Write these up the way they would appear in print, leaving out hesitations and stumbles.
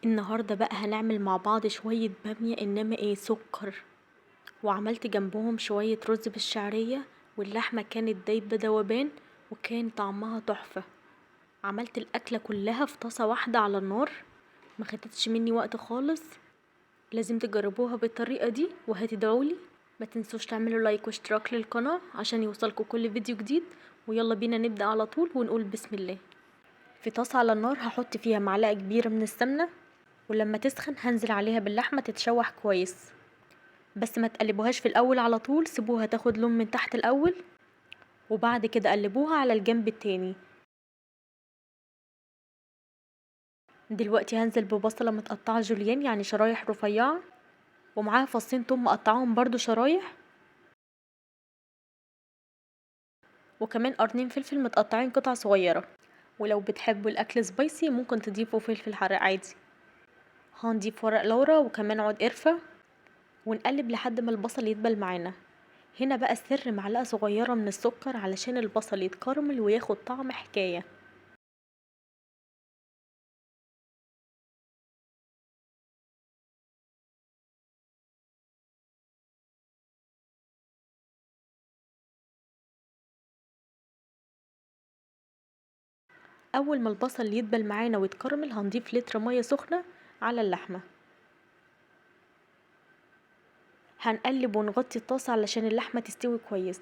النهاردة بقى هنعمل مع بعض شوية بامية انما ايه سكر. وعملت جنبهم شوية رز بالشعرية، واللحمة كانت دايبة دوبان وكان طعمها تحفة. عملت الأكلة كلها في طاسة واحدة على النار، ما خدتش مني وقت خالص. لازم تجربوها بالطريقة دي وهتدعولي. ما تنسوش تعملوا لايك واشتراك للقناة عشان يوصلكوا كل فيديو جديد. ويلا بينا نبدأ على طول ونقول بسم الله. في طاسة على النار هحط فيها معلقة كبيرة من السمنة، ولما تسخن هنزل عليها باللحمة تتشوح كويس، بس ما تقلبوهاش في الاول على طول، سيبوها تاخد لون من تحت الاول وبعد كده قلبوها على الجنب التاني. دلوقتي هنزل ببصلة متقطعة جوليان يعني شرايح رفيعة، ومعاها فصين توم مقطعاهم برضو شرايح، وكمان قرنين فلفل متقطعين قطع صغيرة. ولو بتحبوا الاكل سبايسي ممكن تضيفوا فلفل حراق عادي. هنضيف ورق لورا وكمان عود قرفة ونقلب لحد ما البصل يدبل معانا. هنا بقى السر معلقة صغيرة من السكر علشان البصل يتكرمل وياخد طعم حكاية. اول ما البصل يدبل معانا ويتكرمل هنضيف لتر مية سخنة على اللحمة. هنقلب ونغطي الطاسة علشان اللحمة تستوي كويس.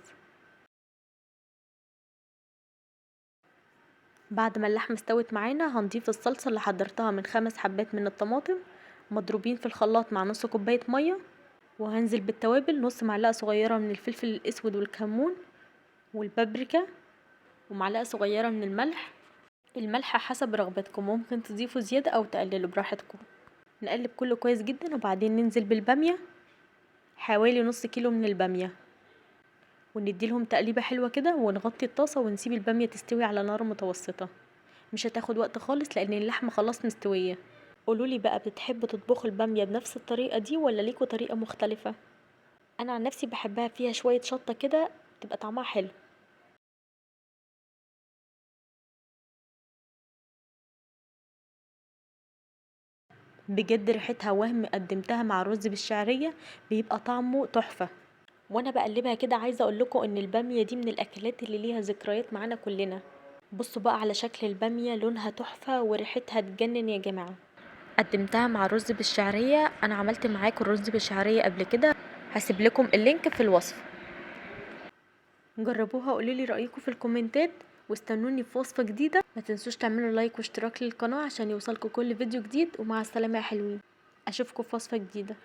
بعد ما اللحمة استوت معانا هنضيف الصلصة اللي حضرتها من 5 حبات من الطماطم مضروبين في الخلاط مع نص كوباية مية، وهنزل بالتوابل نص معلقة صغيرة من الفلفل الاسود والكمون والبابريكا، ومعلقة صغيرة من الملح. الملح حسب رغبتكم، ممكن تضيفوا زيادة او تقللوا براحتكم. نقلب كله كويس جدا وبعدين ننزل بالبامية، حوالي نص كيلو من البامية، ونديلهم تقليبة حلوة كده ونغطي الطاسة ونسيب البامية تستوي على نار متوسطة. مش هتاخد وقت خالص لان اللحمة خلاص مستوية. قولولي بقى بتحبوا تطبخوا البامية بنفس الطريقة دي ولا ليكوا طريقة مختلفة؟ انا عن نفسي بحبها فيها شوية شطة كده تبقى طعمها حلو. بجد ريحتها وهم قدمتها مع الرز بالشعرية بيبقى طعمه تحفة. وانا بقلبها كده عايزة اقولكوا ان البامية دي من الاكلات اللي ليها ذكريات معانا كلنا. بصوا بقى على شكل البامية، لونها تحفة وريحتها تجنن يا جماعة. قدمتها مع الرز بالشعرية. انا عملت معاكم الرز بالشعرية قبل كده، هسيب لكم اللينك في الوصف. جربوها وقولولي رأيكم في الكومنتات، واستنوني في وصفة جديدة. ما تنسوش تعملوا لايك واشتراك للقناة عشان يوصلكوا كل فيديو جديد. ومع السلامة يا حلوين، اشوفكم في وصفة جديدة.